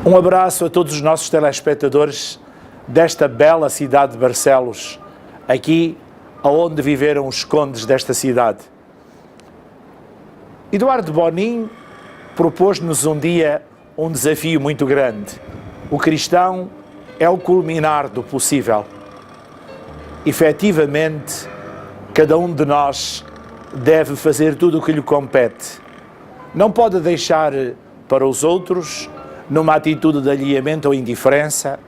Um abraço a todos os nossos telespectadores desta bela cidade de Barcelos, aqui aonde viveram os condes desta cidade. Eduardo Bonin propôs-nos um dia um desafio muito grande. O cristão é o culminar do possível. Efetivamente, cada um de nós deve fazer tudo o que lhe compete. Não pode deixar para os outros, numa atitude de alheamento ou indiferença,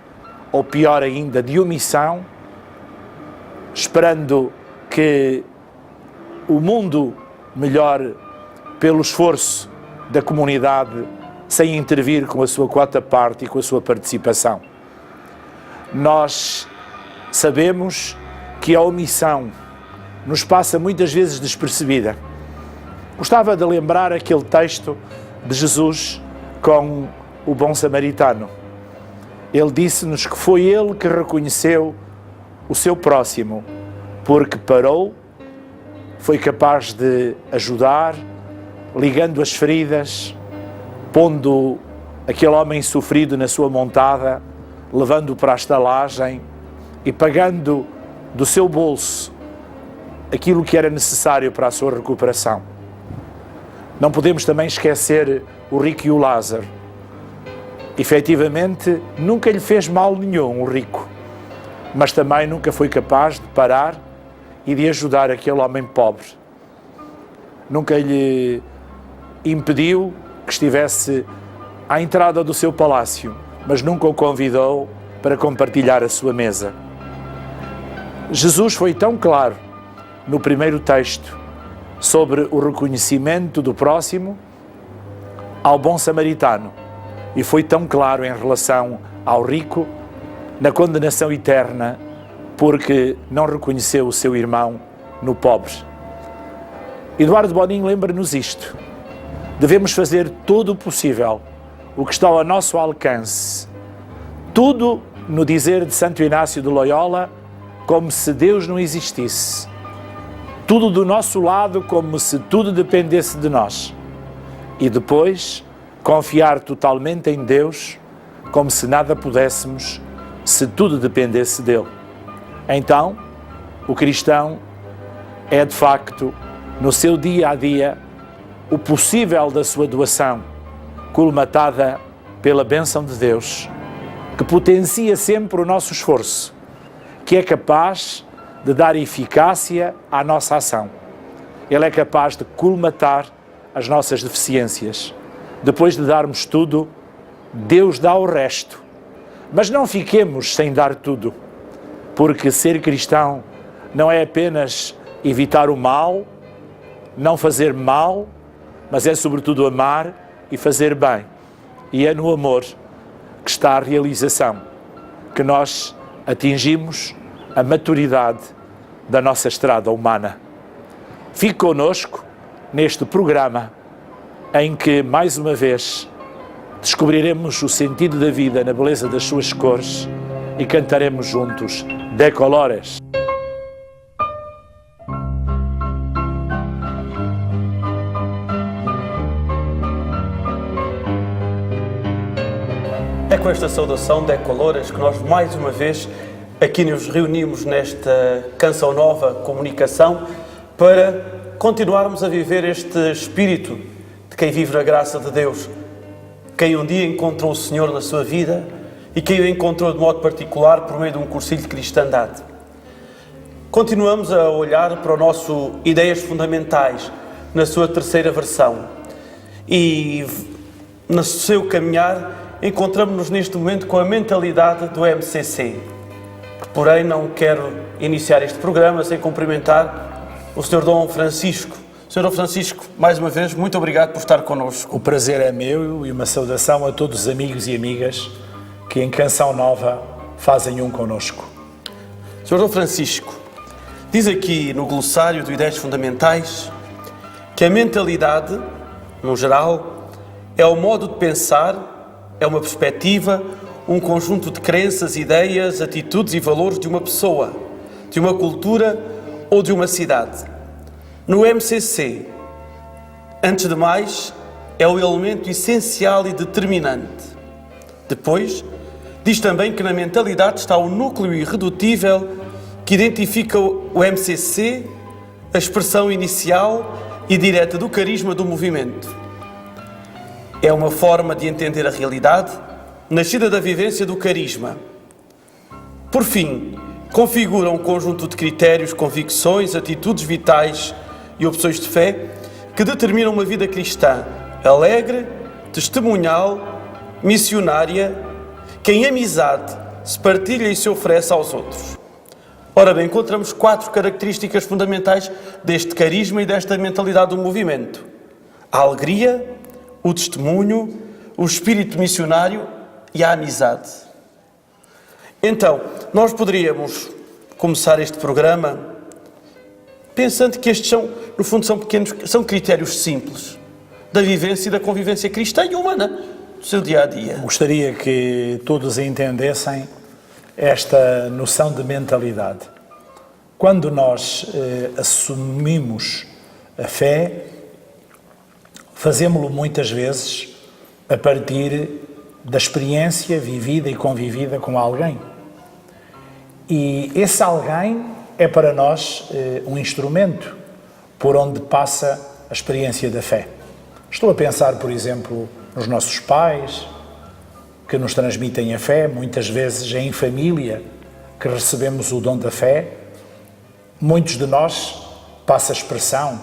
ou pior ainda, de omissão, esperando que o mundo melhore pelo esforço da comunidade, sem intervir com a sua quota parte e com a sua participação. Nós sabemos que a omissão nos passa muitas vezes despercebida. Gostava de lembrar aquele texto de Jesus com o bom samaritano. Ele disse-nos que foi ele que reconheceu o seu próximo, porque parou, foi capaz de ajudar, ligando as feridas, pondo aquele homem sofrido na sua montada, levando-o para a estalagem e pagando do seu bolso aquilo que era necessário para a sua recuperação. Não podemos também esquecer o rico e o Lázaro. Efetivamente, nunca lhe fez mal nenhum o rico, mas também nunca foi capaz de parar e de ajudar aquele homem pobre. Nunca lhe impediu que estivesse à entrada do seu palácio, mas nunca o convidou para compartilhar a sua mesa. Jesus foi tão claro no primeiro texto sobre o reconhecimento do próximo ao bom samaritano, e foi tão claro em relação ao rico na condenação eterna porque não reconheceu o seu irmão no pobre. Eduardo Bonin lembra-nos isto. Devemos fazer todo o possível, o que está ao nosso alcance, tudo no dizer de Santo Inácio de Loyola, como se Deus não existisse. Tudo do nosso lado, como se tudo dependesse de nós. E depois, confiar totalmente em Deus, como se nada pudéssemos, se tudo dependesse dele. Então, o cristão é de facto, no seu dia a dia, o possível da sua doação, colmatada pela bênção de Deus, que potencia sempre o nosso esforço, que é capaz de dar eficácia à nossa ação. Ele é capaz de colmatar as nossas deficiências. Depois de darmos tudo, Deus dá o resto. Mas não fiquemos sem dar tudo, porque ser cristão não é apenas evitar o mal, não fazer mal, mas é sobretudo amar e fazer bem. E é no amor que está a realização, que nós atingimos a maturidade da nossa estrada humana. Fique connosco neste programa em que, mais uma vez, descobriremos o sentido da vida na beleza das suas cores e cantaremos juntos De Colores. É com esta saudação de Colores que nós mais uma vez aqui nos reunimos nesta Canção Nova Comunicação para continuarmos a viver este espírito de quem vive na graça de Deus, quem um dia encontrou o Senhor na sua vida e quem o encontrou de modo particular por meio de um cursilho de cristandade. Continuamos a olhar para o nosso Ideias Fundamentais na sua terceira versão e no seu caminhar encontramos-nos neste momento com a mentalidade do MCC. Porém, não quero iniciar este programa sem cumprimentar o Sr. Dom Francisco. Sr. Dom Francisco, mais uma vez, muito obrigado por estar connosco. O prazer é meu e uma saudação a todos os amigos e amigas que em Canção Nova fazem um connosco. Sr. Dom Francisco, diz aqui no glossário do Ideias Fundamentais que a mentalidade, no geral, é o modo de pensar, é uma perspectiva, um conjunto de crenças, ideias, atitudes e valores de uma pessoa, de uma cultura ou de uma cidade. No MCC, antes de mais, é o elemento essencial e determinante. Depois, diz também que na mentalidade está o núcleo irredutível que identifica o MCC, a expressão inicial e direta do carisma do movimento. É uma forma de entender a realidade, nascida da vivência do carisma. Por fim, configura um conjunto de critérios, convicções, atitudes vitais e opções de fé que determinam uma vida cristã alegre, testemunhal, missionária, que em amizade se partilha e se oferece aos outros. Ora bem, encontramos 4 características fundamentais deste carisma e desta mentalidade do movimento: a alegria, o testemunho, o espírito missionário e a amizade. Então, nós poderíamos começar este programa pensando que estes são, no fundo, são critérios simples da vivência e da convivência cristã e humana do seu dia-a-dia. Gostaria que todos entendessem esta noção de mentalidade. Quando nós assumimos a fé, fazemos-lo muitas vezes a partir da experiência vivida e convivida com alguém. E esse alguém é para nós um instrumento por onde passa a experiência da fé. Estou a pensar, por exemplo, nos nossos pais, que nos transmitem a fé, muitas vezes é em família que recebemos o dom da fé. Muitos de nós, passa a expressão,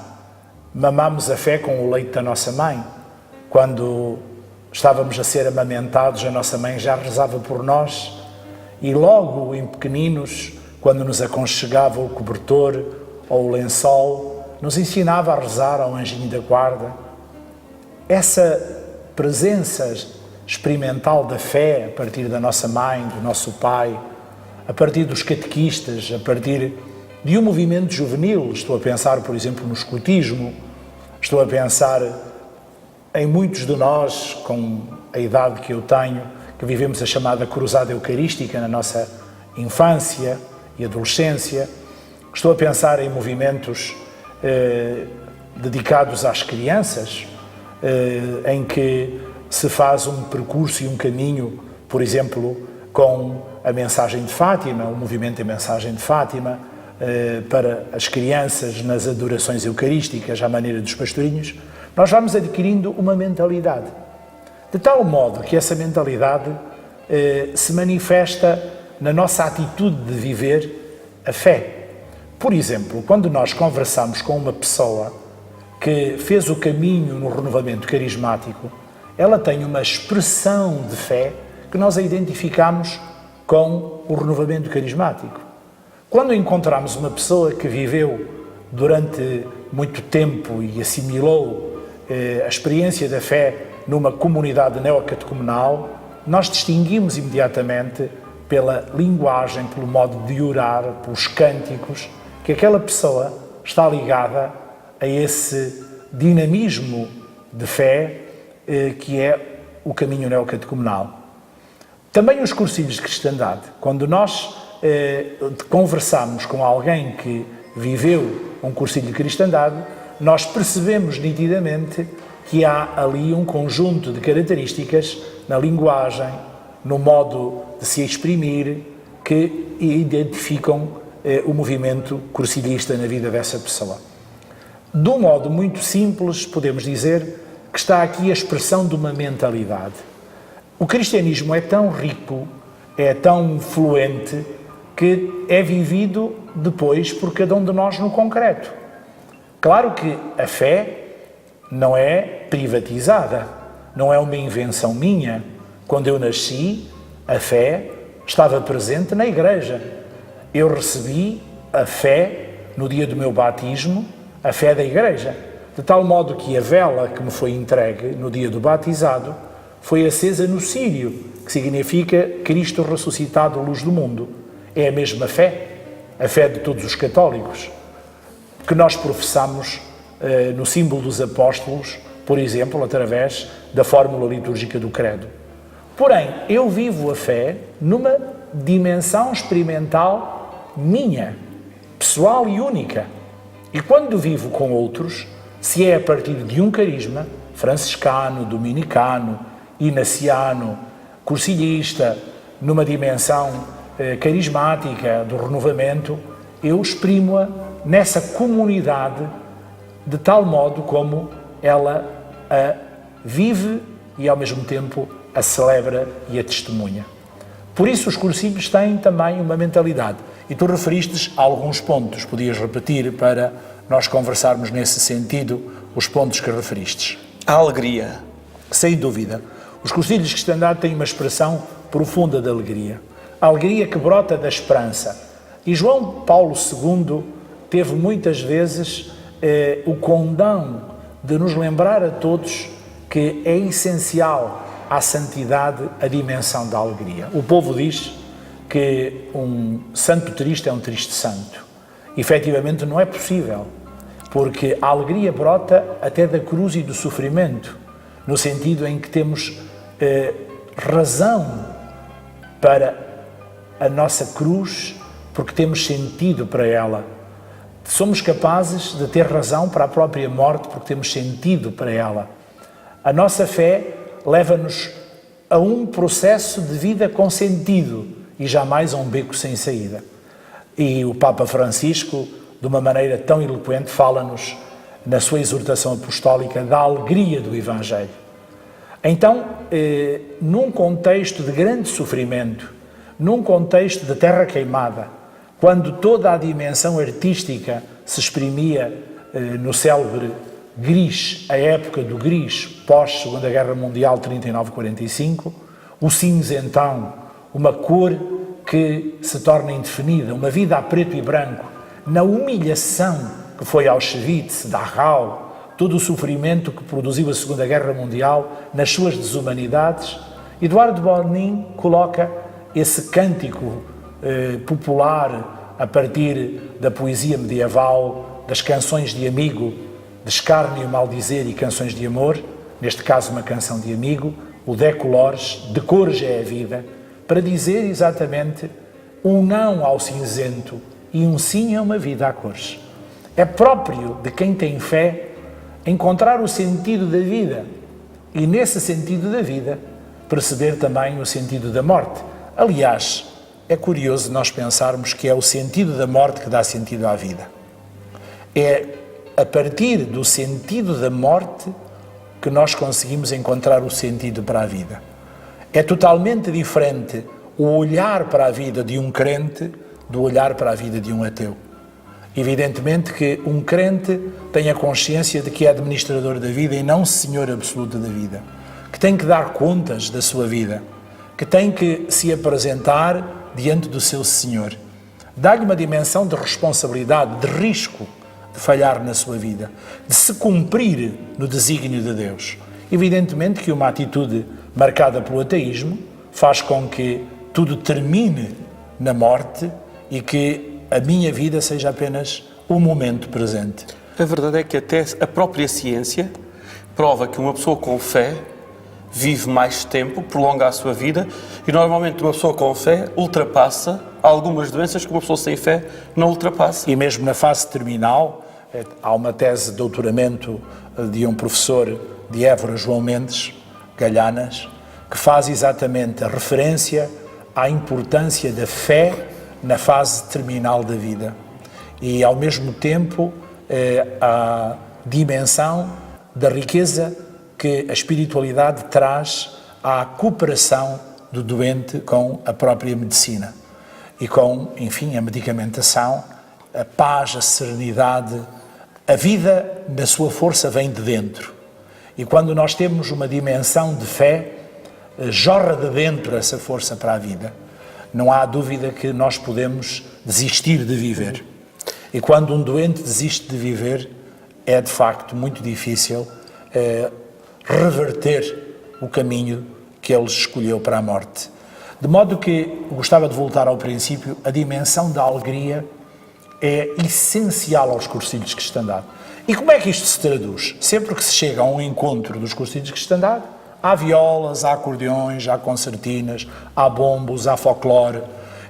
mamamos a fé com o leite da nossa mãe. Quando estávamos a ser amamentados, a nossa mãe já rezava por nós e logo em pequeninos, quando nos aconchegava o cobertor ou o lençol, nos ensinava a rezar ao anjinho da guarda. Essa presença experimental da fé a partir da nossa mãe, do nosso pai, a partir dos catequistas, a partir de um movimento juvenil. Estou a pensar, por exemplo, no escotismo, estou a pensar em muitos de nós, com a idade que eu tenho, que vivemos a chamada cruzada eucarística na nossa infância e adolescência. Estou a pensar em movimentos dedicados às crianças, em que se faz um percurso e um caminho, por exemplo, com a mensagem de Fátima, o movimento da mensagem de Fátima, para as crianças nas adorações eucarísticas, à maneira dos pastorinhos. Nós vamos adquirindo uma mentalidade, de tal modo que essa mentalidade se manifesta na nossa atitude de viver a fé. Por exemplo, quando nós conversamos com uma pessoa que fez o caminho no renovamento carismático, ela tem uma expressão de fé que nós a identificamos com o renovamento carismático. Quando encontramos uma pessoa que viveu durante muito tempo e assimilou a experiência da fé numa comunidade neocatecumenal, nós distinguimos imediatamente pela linguagem, pelo modo de orar, pelos cânticos, que aquela pessoa está ligada a esse dinamismo de fé que é o caminho neocatecumenal. Também os cursilhos de cristandade. Quando nós conversamos com alguém que viveu um cursilho de cristandade, nós percebemos nitidamente que há ali um conjunto de características na linguagem, no modo de se exprimir, que identificam o movimento cursilhista na vida dessa pessoa. De um modo muito simples, podemos dizer que está aqui a expressão de uma mentalidade. O cristianismo é tão rico, é tão fluente, que é vivido depois por cada um de nós no concreto. Claro que a fé não é privatizada, não é uma invenção minha. Quando eu nasci, a fé estava presente na igreja. Eu recebi a fé no dia do meu batismo, a fé da igreja, de tal modo que a vela que me foi entregue no dia do batizado foi acesa no círio, que significa Cristo ressuscitado, luz do mundo. É a mesma fé, a fé de todos os católicos, que nós professamos no símbolo dos apóstolos, por exemplo, através da fórmula litúrgica do credo. Porém, eu vivo a fé numa dimensão experimental minha, pessoal e única. E quando vivo com outros, se é a partir de um carisma, franciscano, dominicano, inaciano, cursilhista, numa dimensão carismática do renovamento, eu exprimo-a nessa comunidade de tal modo como ela a vive e ao mesmo tempo a celebra e a testemunha. Por isso os cursilhos têm também uma mentalidade. E tu referiste a alguns pontos, podias repetir para nós conversarmos nesse sentido os pontos que referiste. A alegria. Sem dúvida. Os cursilhos de cristandade têm uma expressão profunda de alegria. A alegria que brota da esperança. E João Paulo II teve muitas vezes o condão de nos lembrar a todos que é essencial à santidade a dimensão da alegria. O povo diz que um santo triste é um triste santo. Efetivamente não é possível, porque a alegria brota até da cruz e do sofrimento, no sentido em que temos razão para a nossa cruz, porque temos sentido para ela. Somos capazes de ter razão para a própria morte, porque temos sentido para ela. A nossa fé leva-nos a um processo de vida com sentido e jamais a um beco sem saída. E o Papa Francisco, de uma maneira tão eloquente, fala-nos, na sua exortação apostólica, da alegria do Evangelho. Então, num contexto de grande sofrimento, num contexto de terra queimada, quando toda a dimensão artística se exprimia no célebre gris, a época do gris, pós-Segunda Guerra Mundial, 39-45, o cinzentão, uma cor que se torna indefinida, uma vida a preto e branco, na humilhação que foi Auschwitz, Dachau, todo o sofrimento que produziu a Segunda Guerra Mundial nas suas desumanidades, Eduardo Bonin coloca esse cântico popular a partir da poesia medieval, das canções de amigo, de escárnio, maldizer e canções de amor, neste caso uma canção de amigo, o Decolores, de cores é a vida, para dizer exatamente um não ao cinzento e um sim a uma vida a cores. É próprio de quem tem fé encontrar o sentido da vida e, nesse sentido da vida, perceber também o sentido da morte. Aliás, é curioso nós pensarmos que é o sentido da morte que dá sentido à vida. É a partir do sentido da morte que nós conseguimos encontrar o sentido para a vida. É totalmente diferente o olhar para a vida de um crente do olhar para a vida de um ateu. Evidentemente que um crente tem a consciência de que é administrador da vida e não senhor absoluto da vida, que tem que dar contas da sua vida, que tem que se apresentar diante do seu Senhor. Dá-lhe uma dimensão de responsabilidade, de risco de falhar na sua vida, de se cumprir no desígnio de Deus. Evidentemente que uma atitude marcada pelo ateísmo faz com que tudo termine na morte e que a minha vida seja apenas um momento presente. A verdade é que até a própria ciência prova que uma pessoa com fé vive mais tempo, prolonga a sua vida e normalmente uma pessoa com fé ultrapassa algumas doenças que uma pessoa sem fé não ultrapassa. E mesmo na fase terminal, há uma tese de doutoramento de um professor de Évora, João Mendes Galhanas, que faz exatamente a referência à importância da fé na fase terminal da vida e, ao mesmo tempo, a dimensão da riqueza que a espiritualidade traz à cooperação do doente com a própria medicina e com, enfim, a medicamentação, a paz, a serenidade. A vida, na sua força, vem de dentro. E quando nós temos uma dimensão de fé, jorra de dentro essa força para a vida. Não há dúvida que nós podemos desistir de viver. E quando um doente desiste de viver, é de facto muito difícil reverter o caminho que ele escolheu para a morte. De modo que, gostava de voltar ao princípio, a dimensão da alegria é essencial aos cursilhos de cristandade. E como é que isto se traduz? Sempre que se chega a um encontro dos cursilhos de cristandade, há violas, há acordeões, há concertinas, há bombos, há folclore.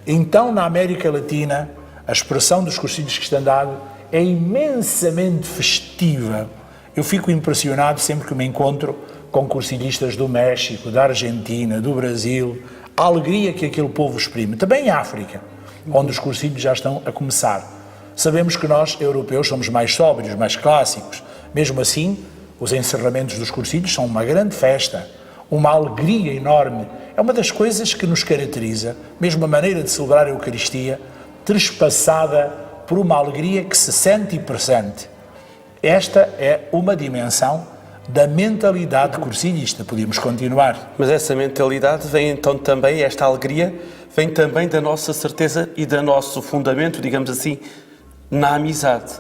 Então, na América Latina, a expressão dos cursilhos de cristandade é imensamente festiva. Eu fico impressionado sempre que me encontro com cursilhistas do México, da Argentina, do Brasil, a alegria que aquele povo exprime. Também em África, onde os cursilhos já estão a começar. Sabemos que nós, europeus, somos mais sóbrios, mais clássicos. Mesmo assim, os encerramentos dos cursilhos são uma grande festa, uma alegria enorme. É uma das coisas que nos caracteriza, mesmo a maneira de celebrar a Eucaristia, trespassada por uma alegria que se sente e pressente. Esta é uma dimensão da mentalidade cursilhista. Podíamos continuar. Mas essa mentalidade vem então também, esta alegria, vem também da nossa certeza e do nosso fundamento, digamos assim, na amizade.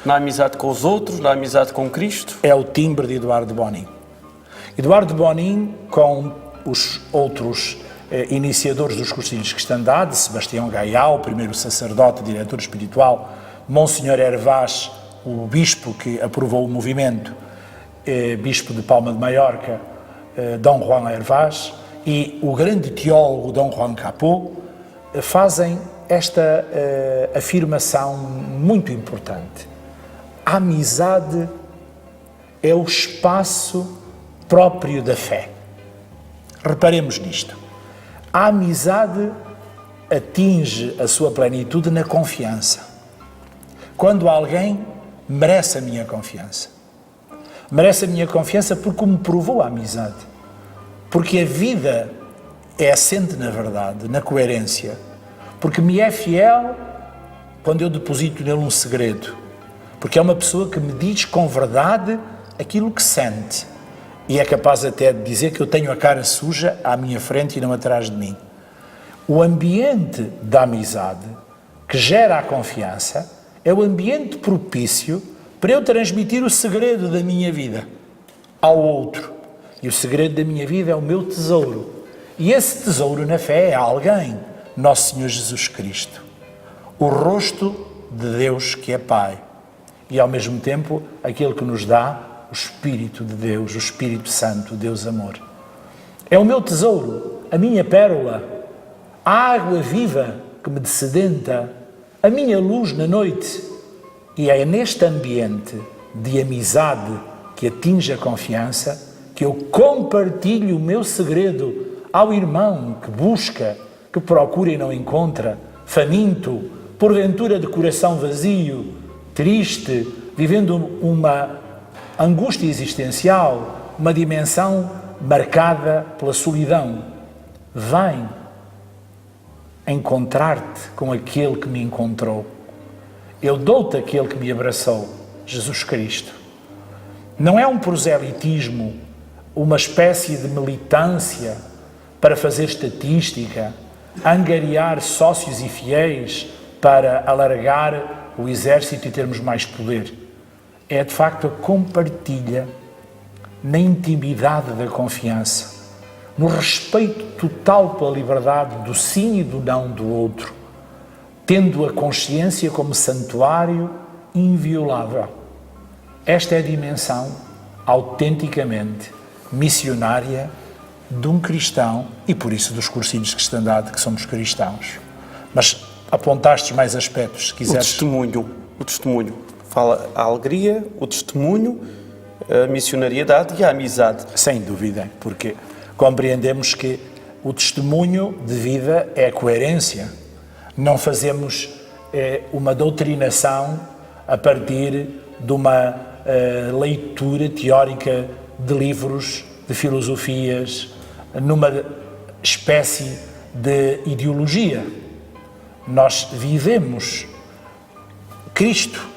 Na amizade com os outros, na amizade com Cristo. É o timbre de Eduardo de Bonin. Eduardo de Bonin, com os outros iniciadores dos cursilhos de cristandade, Sebastião Gaial, primeiro sacerdote, diretor espiritual, Monsenhor Hervás, o bispo que aprovou o movimento, bispo de Palma de Maiorca, Dom Juan Hervás, e o grande teólogo Dom Juan Capó, fazem esta afirmação muito importante. A amizade é o espaço próprio da fé. Reparemos nisto. A amizade atinge a sua plenitude na confiança. Quando alguém merece a minha confiança. Merece a minha confiança porque me provou a amizade. Porque a vida é assente na verdade, na coerência. Porque me é fiel quando eu deposito nele um segredo. Porque é uma pessoa que me diz com verdade aquilo que sente. E é capaz até de dizer que eu tenho a cara suja à minha frente e não atrás de mim. O ambiente da amizade, que gera a confiança, é o ambiente propício para eu transmitir o segredo da minha vida ao outro. E o segredo da minha vida é o meu tesouro. E esse tesouro na fé é alguém, Nosso Senhor Jesus Cristo. O rosto de Deus que é Pai. E ao mesmo tempo, aquele que nos dá o Espírito de Deus, o Espírito Santo, Deus Amor. É o meu tesouro, a minha pérola, a água viva que me dessedenta, a minha luz na noite. E é neste ambiente de amizade que atinge a confiança que eu compartilho o meu segredo ao irmão que busca, que procura e não encontra, faminto, porventura de coração vazio, triste, vivendo uma angústia existencial, uma dimensão marcada pela solidão. Vem encontrar-te com aquele que me encontrou. Eu dou-te aquele que me abraçou, Jesus Cristo. Não é um proselitismo, uma espécie de militância para fazer estatística, angariar sócios e fiéis para alargar o exército e termos mais poder. É de facto a compartilha na intimidade da confiança, no respeito total pela liberdade do sim e do não do outro, tendo a consciência como santuário inviolável. Esta é a dimensão autenticamente missionária de um cristão e por isso dos cursilhos de cristandade que somos cristãos. Mas apontaste mais aspectos, se quiseres. O testemunho. Fala a alegria, o testemunho, a missionariedade e a amizade. Sem dúvida, porque compreendemos que o testemunho de vida é a coerência. Não fazemos uma doutrinação a partir de uma leitura teórica de livros, de filosofias, numa espécie de ideologia. Nós vivemos Cristo,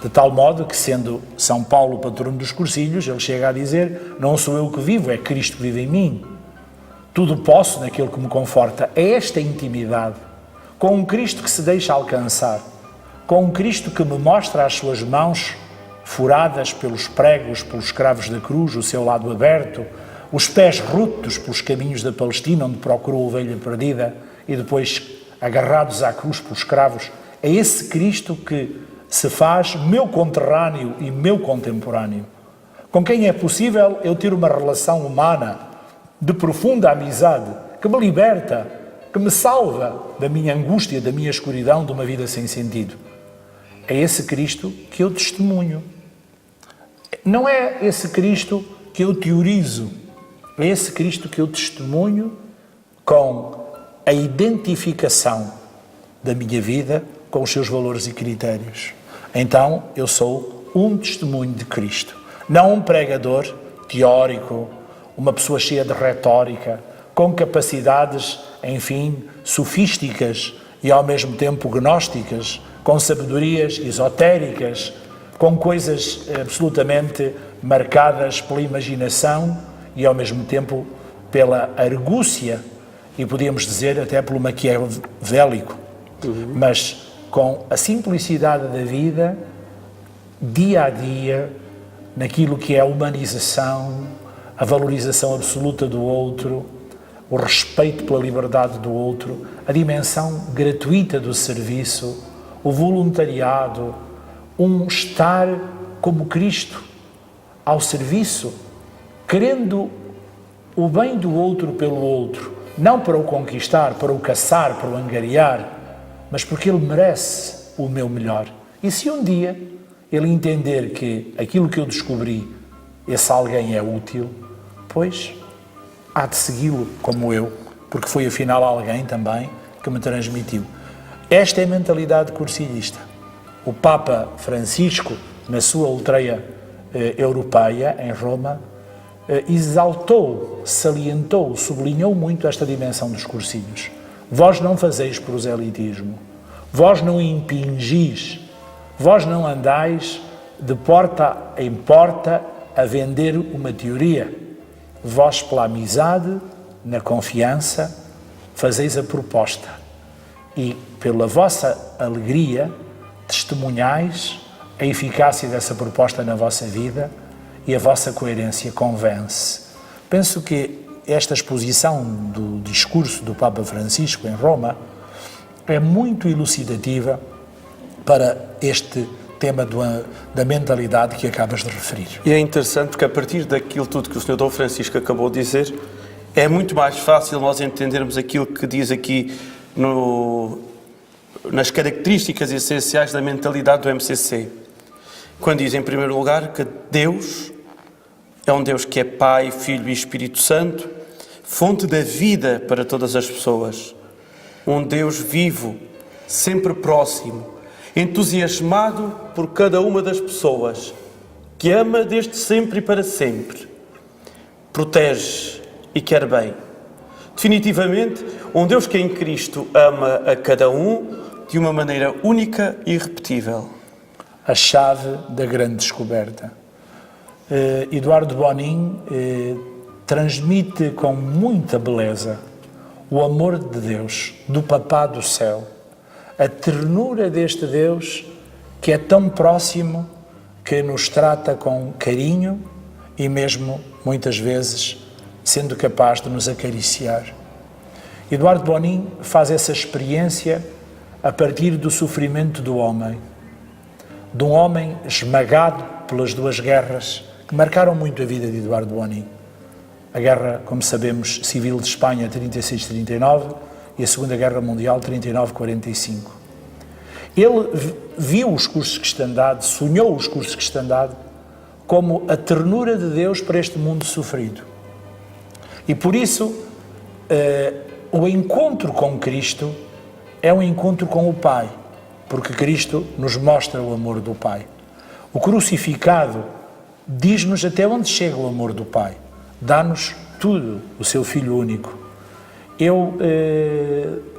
de tal modo que, sendo São Paulo o patrono dos cursilhos, ele chega a dizer: não sou eu que vivo, é Cristo que vive em mim. Tudo posso naquele que me conforta. É esta intimidade, com um Cristo que se deixa alcançar, com um Cristo que me mostra as suas mãos furadas pelos pregos, pelos cravos da cruz, o seu lado aberto, os pés rútulos pelos caminhos da Palestina, onde procurou a ovelha perdida, e depois agarrados à cruz pelos cravos. É esse Cristo que se faz meu conterrâneo e meu contemporâneo, com quem é possível eu ter uma relação humana de profunda amizade, que me liberta, que me salva da minha angústia, da minha escuridão, de uma vida sem sentido. É esse Cristo que eu testemunho. Não é esse Cristo que eu teorizo, é esse Cristo que eu testemunho com a identificação da minha vida com os seus valores e critérios. Então, eu sou um testemunho de Cristo. Não um pregador teórico, uma pessoa cheia de retórica, com capacidades, enfim, sofísticas e ao mesmo tempo gnósticas, com sabedorias esotéricas, com coisas absolutamente marcadas pela imaginação e ao mesmo tempo pela argúcia e podíamos dizer até pelo maquiavélico, mas com a simplicidade da vida, dia a dia, naquilo que é a humanização, a valorização absoluta do outro, o respeito pela liberdade do outro, a dimensão gratuita do serviço, o voluntariado, um estar como Cristo ao serviço, querendo o bem do outro pelo outro, não para o conquistar, para o caçar, para o angariar, mas porque ele merece o meu melhor. E se um dia ele entender que aquilo que eu descobri, esse alguém é útil, pois há de segui-lo como eu, porque foi afinal alguém também que me transmitiu. Esta é a mentalidade cursilhista. O Papa Francisco, na sua ultreia europeia, em Roma, exaltou, salientou, sublinhou muito esta dimensão dos cursilhos. Vós não fazeis proselitismo, vós não impingis, vós não andais de porta em porta a vender uma teoria. Vós, pela amizade, na confiança, fazeis a proposta e, pela vossa alegria, testemunhais a eficácia dessa proposta na vossa vida e a vossa coerência convence. Penso que esta exposição do discurso do Papa Francisco em Roma é muito elucidativa para este tema da mentalidade que acabas de referir. E é interessante porque a partir daquilo tudo que o Sr. Dom Francisco acabou de dizer, é muito mais fácil nós entendermos aquilo que diz aqui nas características essenciais da mentalidade do MCC. Quando diz, em primeiro lugar, que Deus é um Deus que é Pai, Filho e Espírito Santo, fonte da vida para todas as pessoas. Um Deus vivo, sempre próximo, entusiasmado por cada uma das pessoas, que ama desde sempre e para sempre, protege e quer bem. Definitivamente, um Deus que em Cristo ama a cada um de uma maneira única e irrepetível. A chave da grande descoberta. Eduardo Bonin transmite com muita beleza o amor de Deus, do Papá do céu, a ternura deste Deus que é tão próximo, que nos trata com carinho e mesmo, muitas vezes, sendo capaz de nos acariciar. Eduardo Bonin faz essa experiência a partir do sofrimento do homem, de um homem esmagado pelas duas guerras que marcaram muito a vida de Eduardo Bonin. A guerra, como sabemos, civil de Espanha, 36-39, e a Segunda Guerra Mundial, 39-45. Ele viu os cursos de cristandade, sonhou os cursos de cristandade como a ternura de Deus para este mundo sofrido. E por isso, o encontro com Cristo é um encontro com o Pai, porque Cristo nos mostra o amor do Pai. O crucificado diz-nos até onde chega o amor do Pai. Dá-nos tudo, o seu Filho único.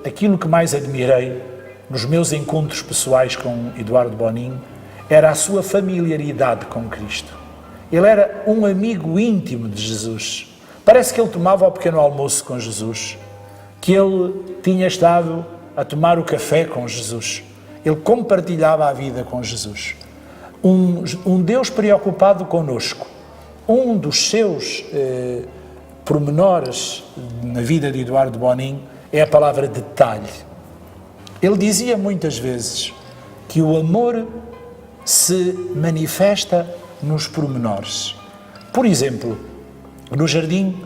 Aquilo que mais admirei nos meus encontros pessoais com Eduardo Bonin era a sua familiaridade com Cristo. Ele era um amigo íntimo de Jesus. Parece que ele tomava o pequeno almoço com Jesus, que ele tinha estado a tomar o café com Jesus. Ele compartilhava a vida com Jesus. Um Deus preocupado conosco. Um dos seus pormenores na vida de Eduardo Bonin é a palavra detalhe. Ele dizia muitas vezes que o amor se manifesta nos pormenores. Por exemplo, no Jardim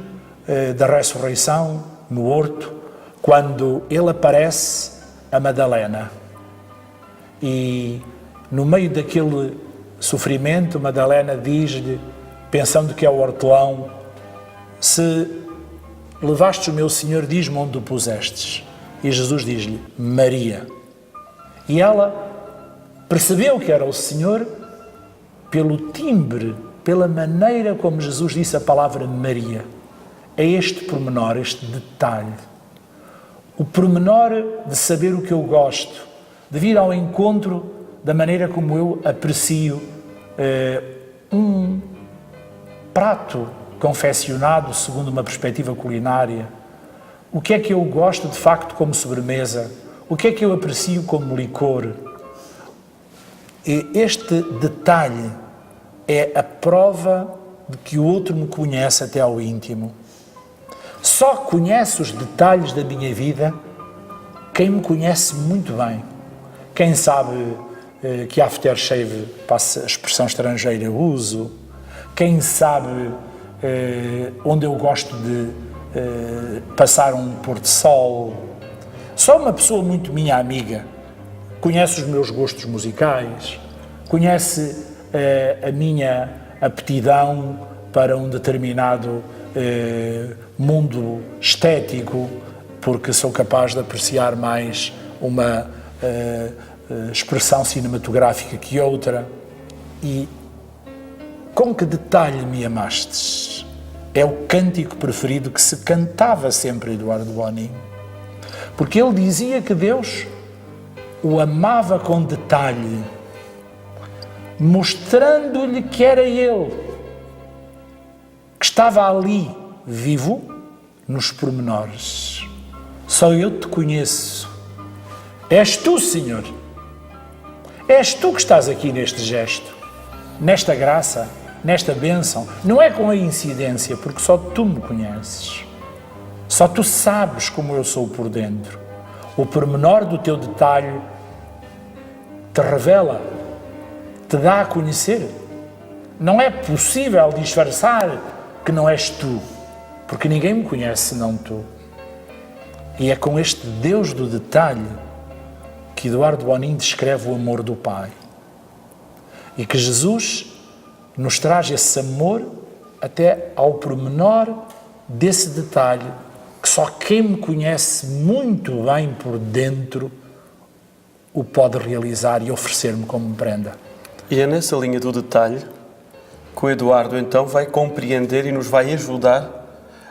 da Ressurreição, no Horto, quando ele aparece a Madalena e no meio daquele sofrimento, Madalena diz-lhe: pensando que é o hortelão, se levaste o meu Senhor, diz-me onde o pusestes. E Jesus diz-lhe, Maria. E ela percebeu que era o Senhor pelo timbre, pela maneira como Jesus disse a palavra Maria. É este pormenor, este detalhe. O pormenor de saber o que eu gosto, de vir ao encontro da maneira como eu aprecio um prato confeccionado segundo uma perspectiva culinária. O que é que eu gosto de facto como sobremesa? O que é que eu aprecio como licor? E este detalhe é a prova de que o outro me conhece até ao íntimo. Só conhece os detalhes da minha vida quem me conhece muito bem. Quem sabe que aftershave, passa a expressão estrangeira, eu uso. Quem sabe onde eu gosto de passar um pôr de sol. Só uma pessoa muito minha amiga conhece os meus gostos musicais, conhece a minha aptidão para um determinado mundo estético, porque sou capaz de apreciar mais uma expressão cinematográfica que outra. E com que detalhe me amastes? É o cântico preferido que se cantava sempre Eduardo Bonin, porque ele dizia que Deus o amava com detalhe, mostrando-lhe que era ele, que estava ali, vivo, nos pormenores. Só eu te conheço. És tu, Senhor. És tu que estás aqui neste gesto, nesta graça, nesta bênção. Não é coincidência, porque só tu me conheces. Só tu sabes como eu sou por dentro. O pormenor do teu detalhe te revela, te dá a conhecer. Não é possível disfarçar que não és tu, porque ninguém me conhece senão tu. E é com este Deus do detalhe que Eduardo Bonin descreve o amor do Pai. E que Jesus nos traz esse amor até ao pormenor desse detalhe, que só quem me conhece muito bem por dentro o pode realizar e oferecer-me como prenda. E é nessa linha do detalhe que o Eduardo então vai compreender e nos vai ajudar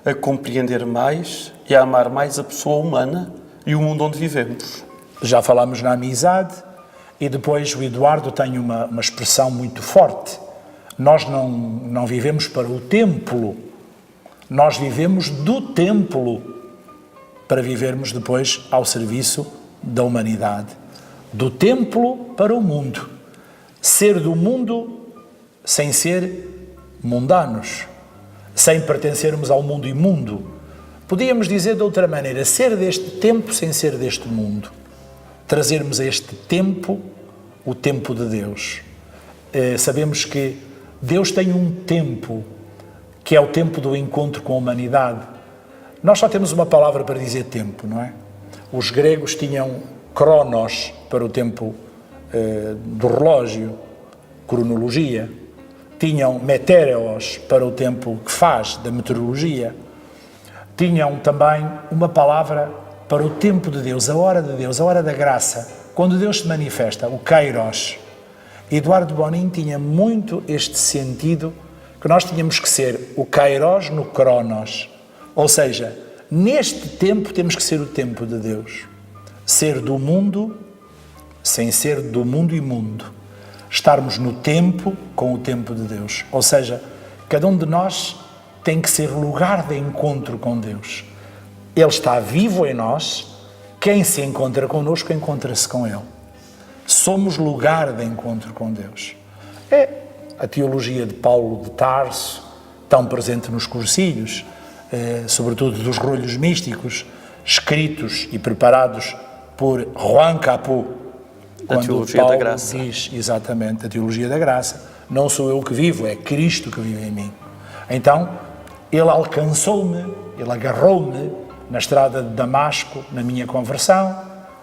a compreender mais e a amar mais a pessoa humana e o mundo onde vivemos. Já falámos na amizade e depois o Eduardo tem uma expressão muito forte. Nós não vivemos para o templo, nós vivemos do templo para vivermos depois ao serviço da humanidade. Do templo para o mundo. Ser do mundo sem ser mundanos, sem pertencermos ao mundo imundo. Podíamos dizer de outra maneira, ser deste tempo sem ser deste mundo. Trazermos a este tempo o tempo de Deus. Sabemos que Deus tem um tempo, que é o tempo do encontro com a humanidade. Nós só temos uma palavra para dizer tempo, não é? Os gregos tinham cronos para o tempo do relógio, cronologia. Tinham metereos para o tempo que faz, da meteorologia. Tinham também uma palavra para o tempo de Deus, a hora de Deus, a hora da graça, quando Deus se manifesta, o kairos. Eduardo Bonin tinha muito este sentido que nós tínhamos que ser o kairos no cronos, ou seja, neste tempo temos que ser o tempo de Deus, ser do mundo sem ser do mundo imundo, estarmos no tempo com o tempo de Deus, ou seja, cada um de nós tem que ser lugar de encontro com Deus. Ele está vivo em nós, quem se encontra connosco encontra-se com Ele. Somos lugar de encontro com Deus. É a teologia de Paulo de Tarso, tão presente nos cursilhos, sobretudo dos rolhos místicos, escritos e preparados por Juan Caput, a teologia da graça. Diz exatamente a teologia da graça. Não sou eu que vivo, é Cristo que vive em mim. Então, Ele alcançou-me, Ele agarrou-me na estrada de Damasco, na minha conversão.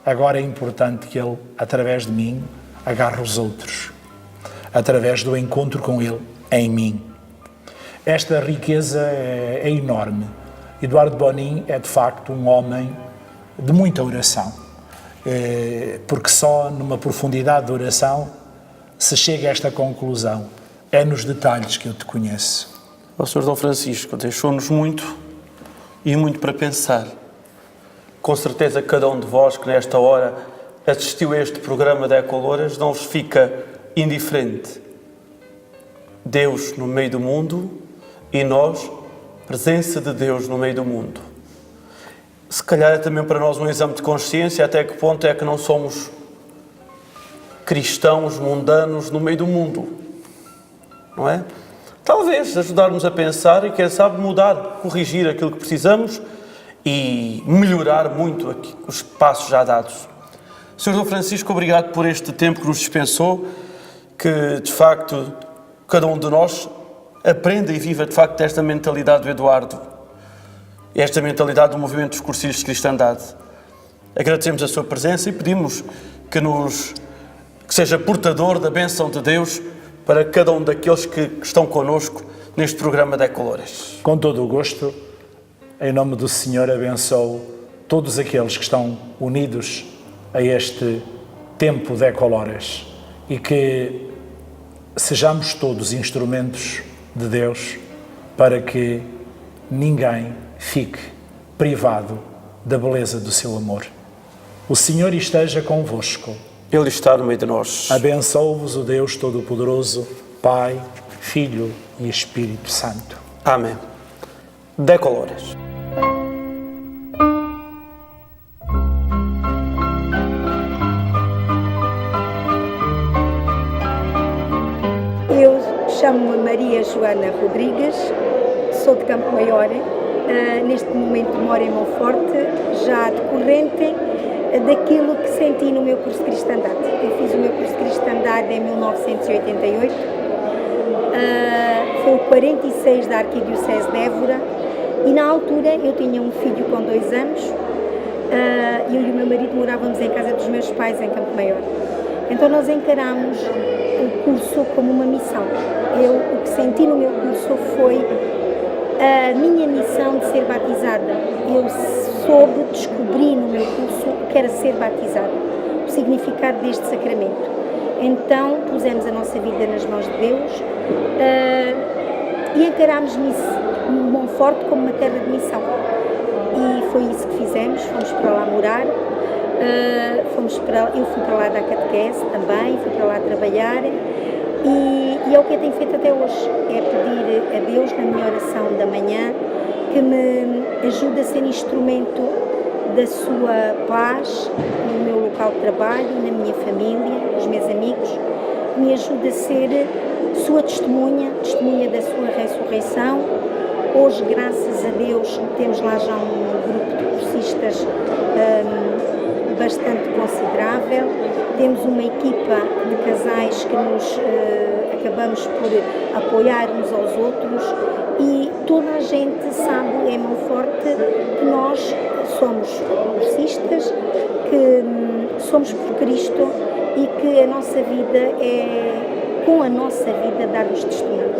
Agora é importante que Ele, através de mim, agarre os outros, através do encontro com Ele em mim. Esta riqueza é enorme. Eduardo Bonin é, de facto, um homem de muita oração, porque só numa profundidade de oração se chega a esta conclusão. É nos detalhes que eu te conheço. O Sr. Dom Francisco deixou-nos muito e muito para pensar. Com certeza cada um de vós que nesta hora assistiu a este programa de Ecolouras não vos fica indiferente. Deus no meio do mundo e nós, presença de Deus no meio do mundo. Se calhar é também para nós um exame de consciência até que ponto é que não somos cristãos mundanos no meio do mundo, não é? Talvez ajudar-nos a pensar e, quem sabe, mudar, corrigir aquilo que precisamos e melhorar muito os passos já dados. Sr. Dom Francisco, obrigado por este tempo que nos dispensou, que, de facto, cada um de nós aprenda e viva, de facto, esta mentalidade do Eduardo, esta mentalidade do movimento dos cursilhos de cristandade. Agradecemos a sua presença e pedimos que seja portador da bênção de Deus para cada um daqueles que estão connosco neste programa de Ecolouras. Com todo o gosto, em nome do Senhor, abençoo todos aqueles que estão unidos a este tempo de Ecolouras e que sejamos todos instrumentos de Deus para que ninguém fique privado da beleza do seu amor. O Senhor esteja convosco. Ele está no meio de nós. Abençoe-vos o Deus Todo-Poderoso, Pai, Filho e Espírito Santo. Amém. Decolouras. Eu chamo-me Maria Joana Rodrigues, sou de Campo Maior. Neste momento moro em Monforte, já decorrente daquilo que senti no meu curso de cristandade. Eu fiz o meu curso de cristandade em 1988, foi o 46 da Arquidiocese de Évora, e na altura eu tinha um filho com 2 anos, eu e o meu marido morávamos em casa dos meus pais em Campo Maior. Então nós encarámos o curso como uma missão. O que senti no meu curso foi a minha missão de ser batizada. Eu descobri no meu curso o que era ser batizada, o significado deste sacramento. Então pusemos a nossa vida nas mãos de Deus e encarámos Monforte como uma terra de missão. E foi isso que fizemos, fomos para lá morar, eu fui para lá dar catequese também, fui para lá trabalhar. E é o que eu tenho feito até hoje, é pedir a Deus na minha oração da manhã que me ajude a ser instrumento da sua paz no meu local de trabalho, na minha família, nos meus amigos, que me ajude a ser sua testemunha da sua ressurreição. Hoje, graças a Deus, temos lá já um grupo de cursistas bastante considerável. Temos uma equipa de casais que nos acabamos por apoiar uns aos outros e toda a gente sabe em Monforte que nós somos cursistas, que somos por Cristo e que a nossa vida é, com a nossa vida, darmos testemunho.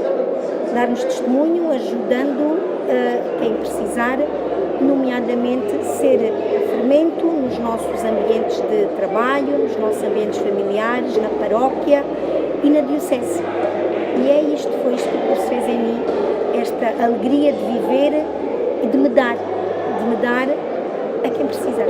Darmos testemunho ajudando quem precisar, nomeadamente ser fermento nos nossos ambientes de trabalho, nos nossos ambientes familiares, na paróquia e na diocese. E é isto, foi isto que o curso fez em mim, esta alegria de viver e de me dar a quem precisar.